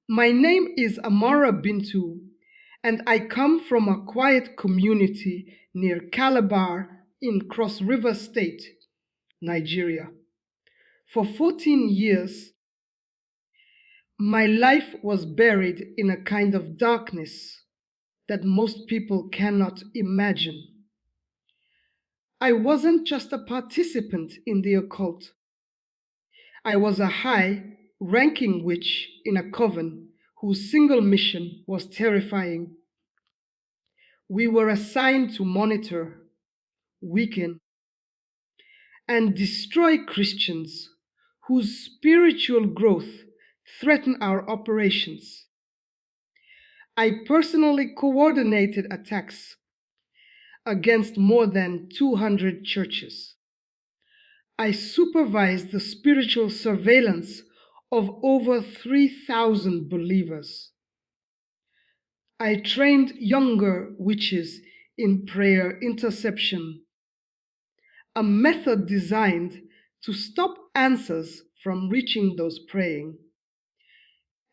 My name is Amara Bintu, and I come from a quiet community near Calabar in Cross River State, Nigeria. For 14 years, my life was buried in a kind of darkness that most people cannot imagine. I wasn't just a participant in the occult. I was a high-ranking witch in a coven whose single mission was terrifying. We were assigned to monitor, weaken, and destroy Christians whose spiritual growth threatened our operations. I personally coordinated attacks against more than 200 churches. I supervised the spiritual surveillance of over 3,000 believers. I trained younger witches in prayer interception, a method designed to stop answers from reaching those praying.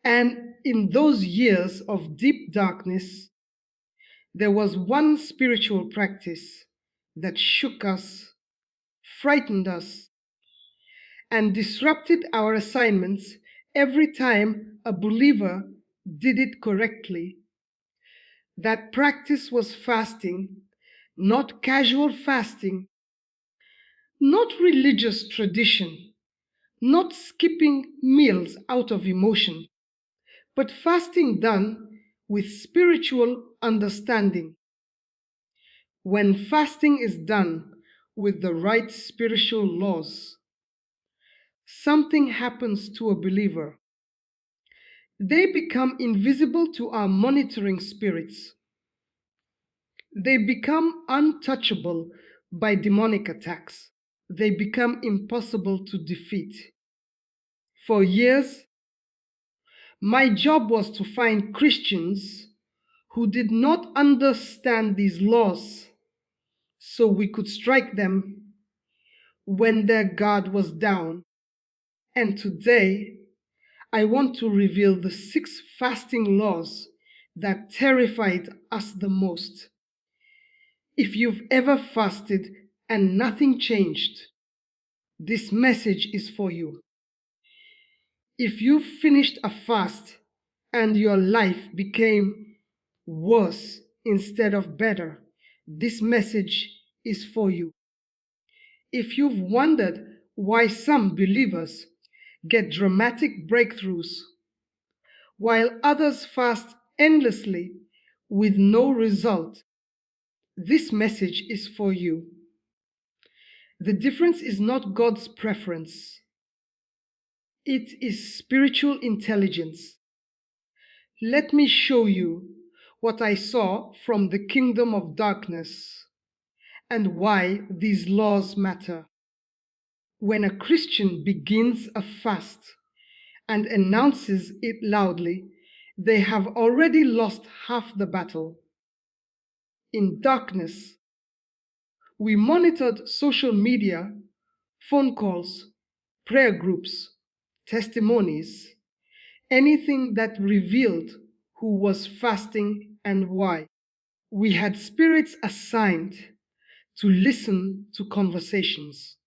And in those years of deep darkness, there was one spiritual practice that shook us, frightened us, and disrupted our assignments every time a believer did it correctly. That practice was fasting, not casual fasting, not religious tradition, not skipping meals out of emotion, but fasting done with spiritual understanding. When fasting is done with the right spiritual laws, something happens to a believer. They become invisible to our monitoring spirits. They become untouchable by demonic attacks. They become impossible to defeat. For years, my job was to find Christians who did not understand these laws so we could strike them when their guard was down. And today, I want to reveal the 6 fasting laws that terrified us the most. If you've ever fasted and nothing changed, this message is for you. If you've finished a fast and your life became worse instead of better, this message is for you. If you've wondered why some believers get dramatic breakthroughs while others fast endlessly with no result, this message is for you. The difference is not God's preference. It is spiritual intelligence. Let me show you what I saw from the kingdom of darkness and why these laws matter. When a Christian begins a fast and announces it loudly, they have already lost half the battle. In darkness, we monitored social media, phone calls, prayer groups, testimonies, anything that revealed who was fasting and why. We had spirits assigned to listen to conversations.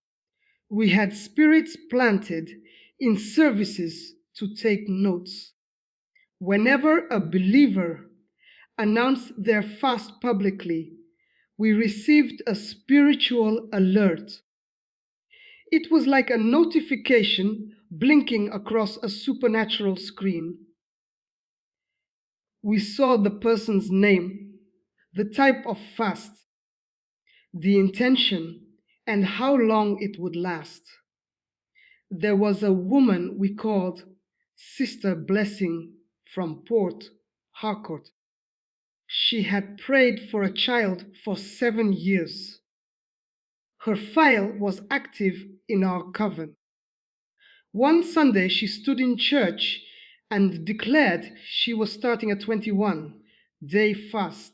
We had spirits planted in services to take notes. Whenever a believer announced their fast publicly, we received a spiritual alert. It was like a notification blinking across a supernatural screen. We saw the person's name, the type of fast, the intention, and how long it would last. There was a woman we called Sister Blessing from Port Harcourt. She had prayed for a child for 7 years. Her file was active in our coven. One Sunday, she stood in church and declared she was starting a 21-day fast.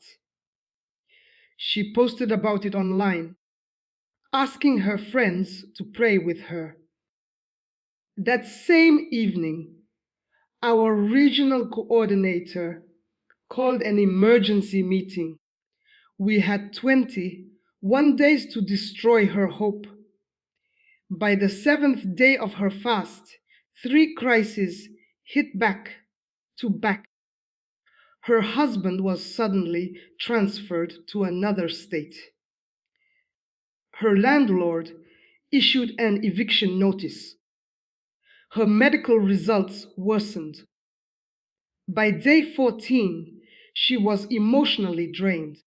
She posted about it online, asking her friends to pray with her. That same evening, Our regional coordinator called an emergency meeting. We had 21 days to destroy her hope. By the seventh day of her fast, 3 crises hit back to back. Her husband was suddenly transferred to another state. Her landlord issued an eviction notice. Her medical results worsened. By day 14, she was emotionally drained.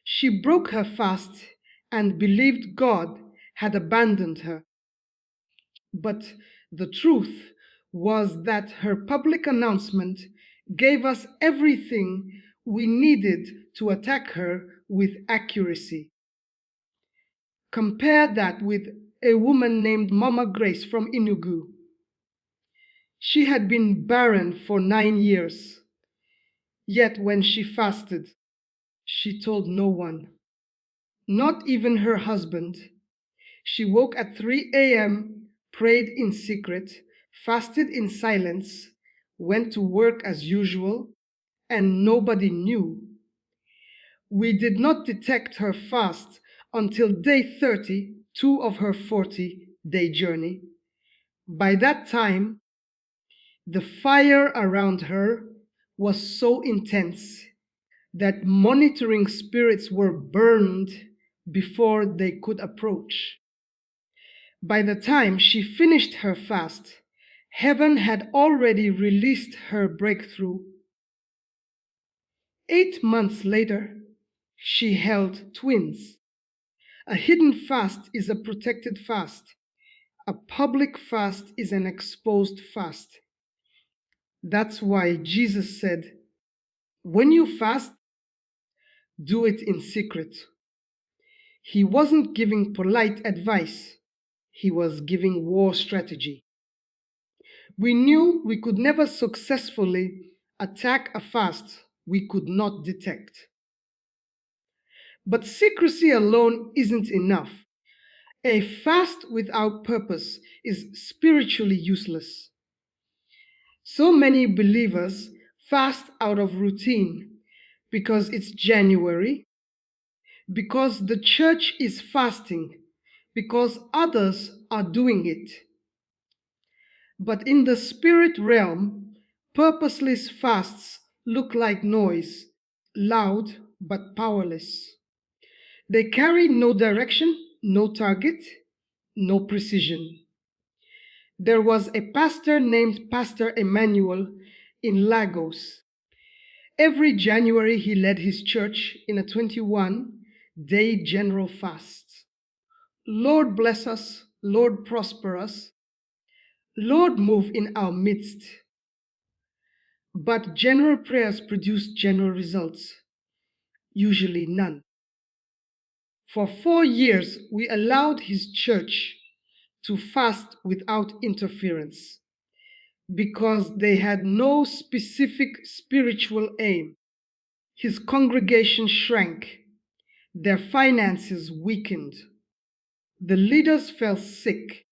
She broke her fast and believed God had abandoned her. But the truth was that her public announcement gave us everything we needed to attack her with accuracy. Compare that with a woman named Mama Grace from Enugu. She had been barren for 9 years, yet when she fasted, she told no one, not even her husband. She woke at 3 a.m., prayed in secret, fasted in silence, went to work as usual, and nobody knew. We did not detect her fast until day 32 of her 40-day journey. By that time, the fire around her was so intense that monitoring spirits were burned before they could approach. By the time she finished her fast, heaven had already released her breakthrough. 8 months later, she held twins. A hidden fast is a protected fast. A public fast is an exposed fast. That's why Jesus said, when you fast, do it in secret. He wasn't giving polite advice. He was giving war strategy. We knew we could never successfully attack a fast we could not detect. But secrecy alone isn't enough. A fast without purpose is spiritually useless. So many believers fast out of routine because it's January, because the church is fasting, because others are doing it. But in the spirit realm, purposeless fasts look like noise, loud but powerless. They carry no direction, no target, no precision. There was a pastor named Pastor Emmanuel in Lagos. Every January, he led his church in a 21-day general fast. Lord bless us, Lord prosper us, Lord move in our midst. But general prayers produce general results, usually none. For 4 years, we allowed his church to fast without interference because they had no specific spiritual aim. His congregation shrank, their finances weakened, the leaders fell sick,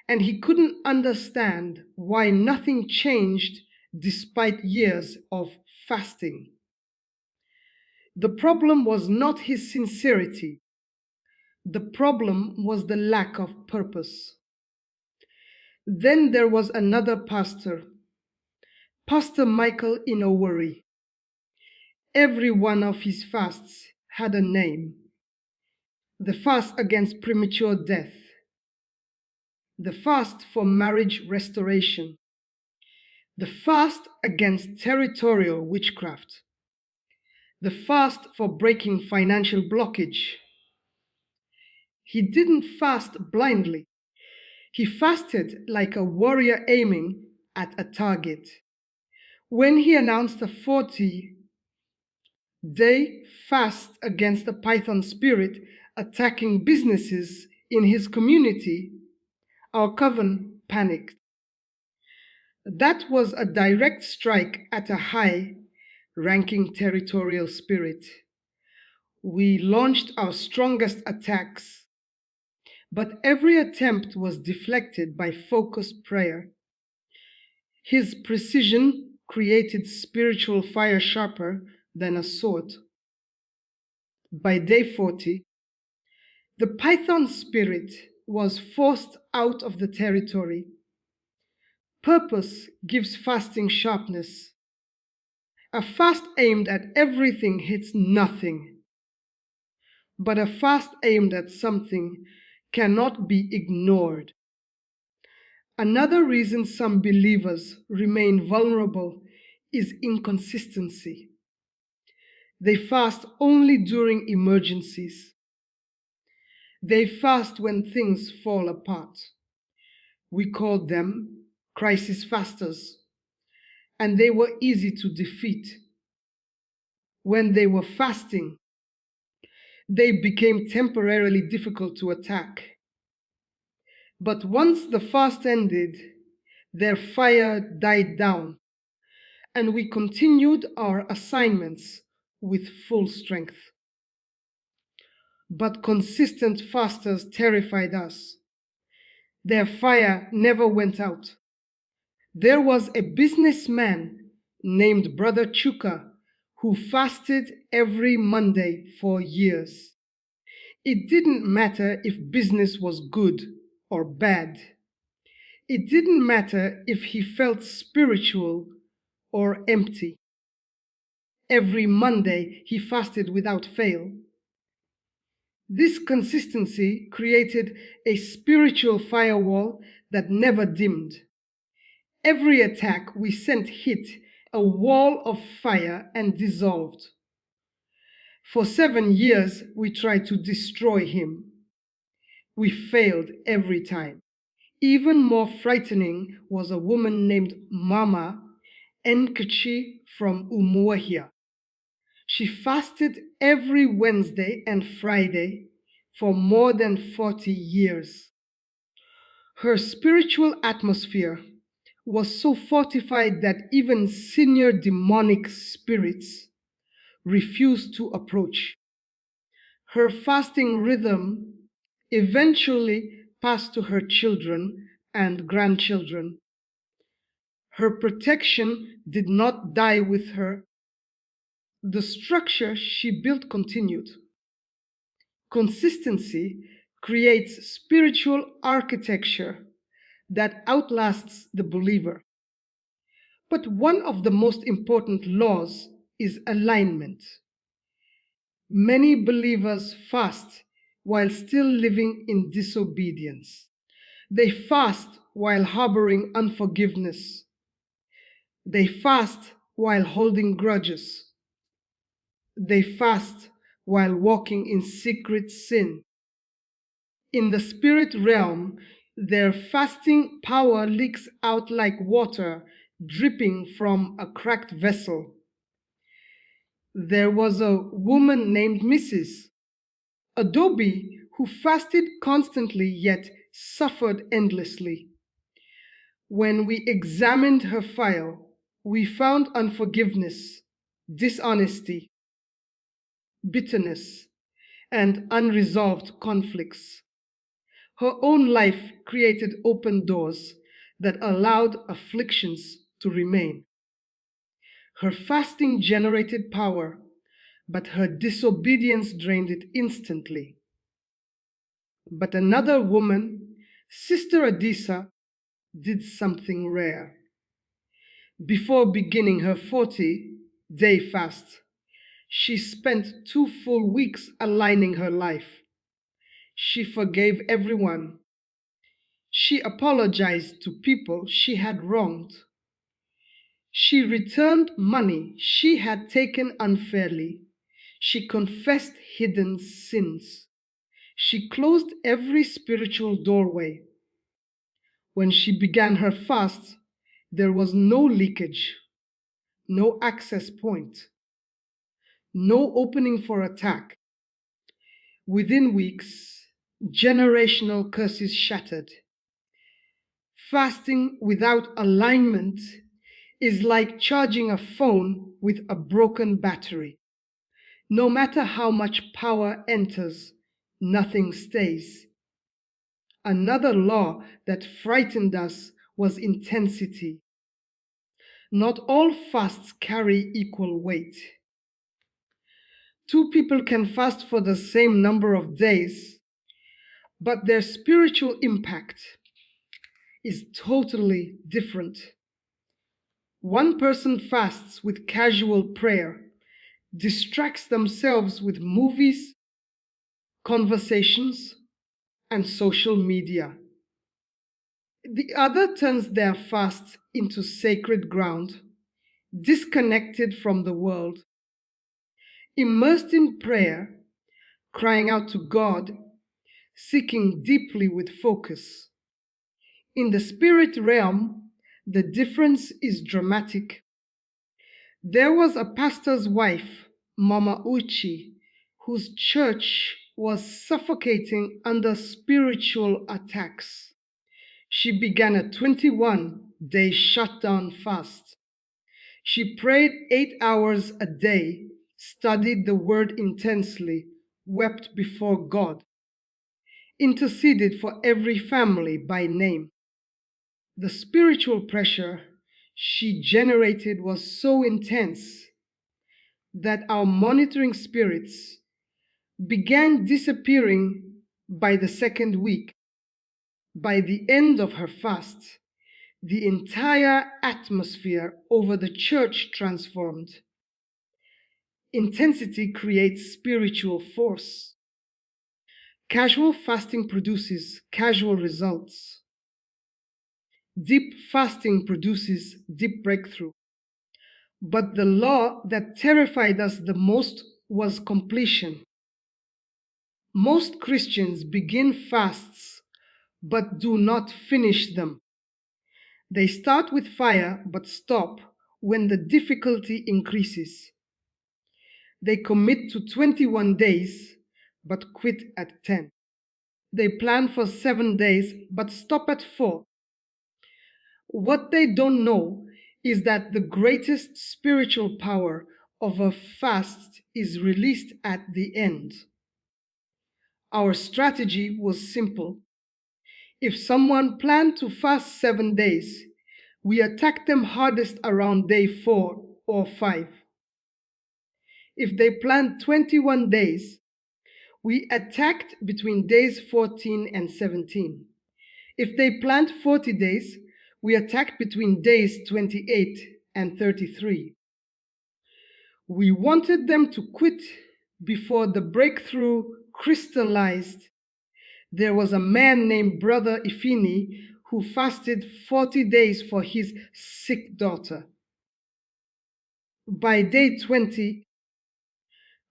and he couldn't understand why nothing changed despite years of fasting. The problem was not his sincerity. The problem was the lack of purpose. Then there was another pastor, Pastor Michael Inowori. Every one of his fasts had a name. The fast against premature death, the fast for marriage restoration, the fast against territorial witchcraft, the fast for breaking financial blockage. He didn't fast blindly. He fasted like a warrior aiming at a target. When he announced a 40-day fast against the python spirit attacking businesses in his community, our coven panicked. That was a direct strike at a high-ranking territorial spirit. We launched our strongest attacks, but every attempt was deflected by focused prayer. His precision created spiritual fire sharper than a sword. By day 40, the python spirit was forced out of the territory. Purpose gives fasting sharpness. A fast aimed at everything hits nothing, but a fast aimed at something cannot be ignored. Another reason some believers remain vulnerable is inconsistency. They fast only during emergencies. They fast when things fall apart. We called them crisis fasters, and they were easy to defeat. When they were fasting, they became temporarily difficult to attack. But once the fast ended, their fire died down, and we continued our assignments with full strength. But consistent fasters terrified us. Their fire never went out. There was a businessman named Brother Chuka who fasted every Monday for years. It didn't matter if business was good or bad. It didn't matter if he felt spiritual or empty. Every Monday he fasted without fail. This consistency created a spiritual firewall that never dimmed. Every attack we sent hit a wall of fire and dissolved. For 7 years, we tried to destroy him. We failed every time. Even more frightening was a woman named Mama Nkechi from Umuahia. She fasted every Wednesday and Friday for more than 40 years. Her spiritual atmosphere was so fortified that even senior demonic spirits refused to approach. Her fasting rhythm eventually passed to her children and grandchildren. Her protection did not die with her. The structure she built continued. Consistency creates spiritual architecture that outlasts the believer. But one of the most important laws is alignment. Many believers fast while still living in disobedience. They fast while harboring unforgiveness. They fast while holding grudges. They fast while walking in secret sin. In the spirit realm, their fasting power leaks out like water dripping from a cracked vessel. There was a woman named Mrs. Adobe who fasted constantly yet suffered endlessly. When we examined her file, we found unforgiveness, dishonesty, bitterness, and unresolved conflicts. Her own life created open doors that allowed afflictions to remain. Her fasting generated power, but her disobedience drained it instantly. But another woman, Sister Adisa, did something rare. Before beginning her 40-day fast, she spent 2 full weeks aligning her life. She forgave everyone. She apologized to people she had wronged. She returned money she had taken unfairly. She confessed hidden sins. She closed every spiritual doorway. When she began her fast, there was no leakage, no access point, no opening for attack. Within weeks, generational curses shattered. Fasting without alignment is like charging a phone with a broken battery. No matter how much power enters, nothing stays. Another law that frightened us was intensity. Not all fasts carry equal weight. Two people can fast for the same number of days, but their spiritual impact is totally different. One person fasts with casual prayer, distracts themselves with movies, conversations, and social media. The other turns their fast into sacred ground, disconnected from the world, immersed in prayer, crying out to God, seeking deeply with focus. In the spirit realm, the difference is dramatic. There was a pastor's wife, Mama Uchi, whose church was suffocating under spiritual attacks. She began a 21-day shutdown fast. She prayed 8 hours a day, studied the word intensely, wept before God, interceded for every family by name. The spiritual pressure she generated was so intense that our monitoring spirits began disappearing by the second week. By the end of her fast, the entire atmosphere over the church transformed. Intensity creates spiritual force. Casual fasting produces casual results. Deep fasting produces deep breakthrough. But the law that terrified us the most was completion. Most Christians begin fasts but do not finish them. They start with fire but stop when the difficulty increases. They commit to 21 days but quit at 10. They plan for 7 days but stop at 4. What they don't know is that the greatest spiritual power of a fast is released at the end. Our strategy was simple. If someone planned to fast 7 days, we attacked them hardest around day 4 or 5. If they planned 21 days, we attacked between days 14 and 17. If they planned 40 days, we attacked between days 28 and 33. We wanted them to quit before the breakthrough crystallized. There was a man named Brother Ifini who fasted 40 days for his sick daughter. By day 20,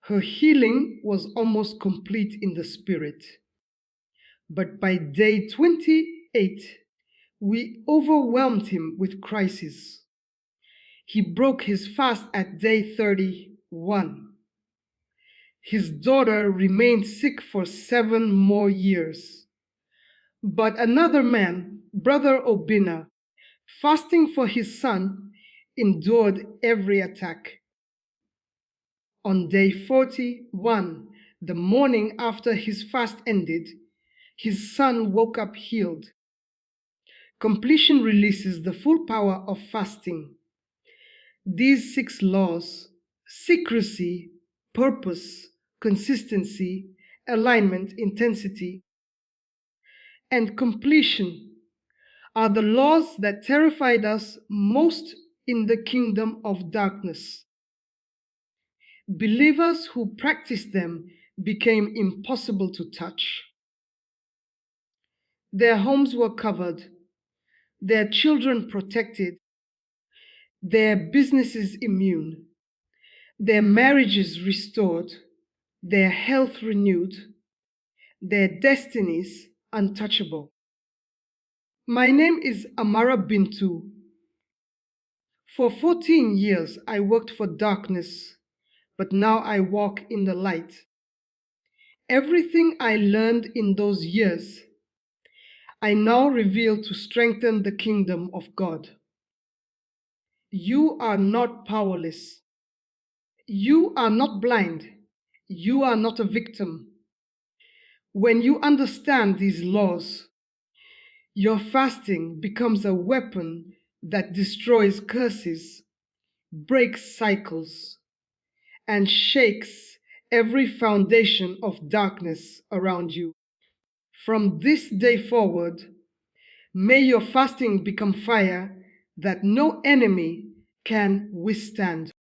her healing was almost complete in the spirit. But by day 28, we overwhelmed him with crisis. He broke his fast at day 31. His daughter remained sick for 7 more years. But another man, Brother Obina, fasting for his son, endured every attack. On day 41, the morning after his fast ended, his son woke up healed. Completion releases the full power of fasting. These 6 laws, secrecy, purpose, consistency, alignment, intensity, and completion, are the laws that terrified us most in the kingdom of darkness. Believers who practiced them became impossible to touch. Their homes were covered, their children protected, their businesses immune, their marriages restored, their health renewed, their destinies untouchable. My name is Amara Bintu. For 14 years, I worked for darkness, but now I walk in the light. Everything I learned in those years, I now reveal to strengthen the kingdom of God. You are not powerless. You are not blind. You are not a victim. When you understand these laws, your fasting becomes a weapon that destroys curses, breaks cycles, and shakes every foundation of darkness around you. From this day forward, may your fasting become fire that no enemy can withstand.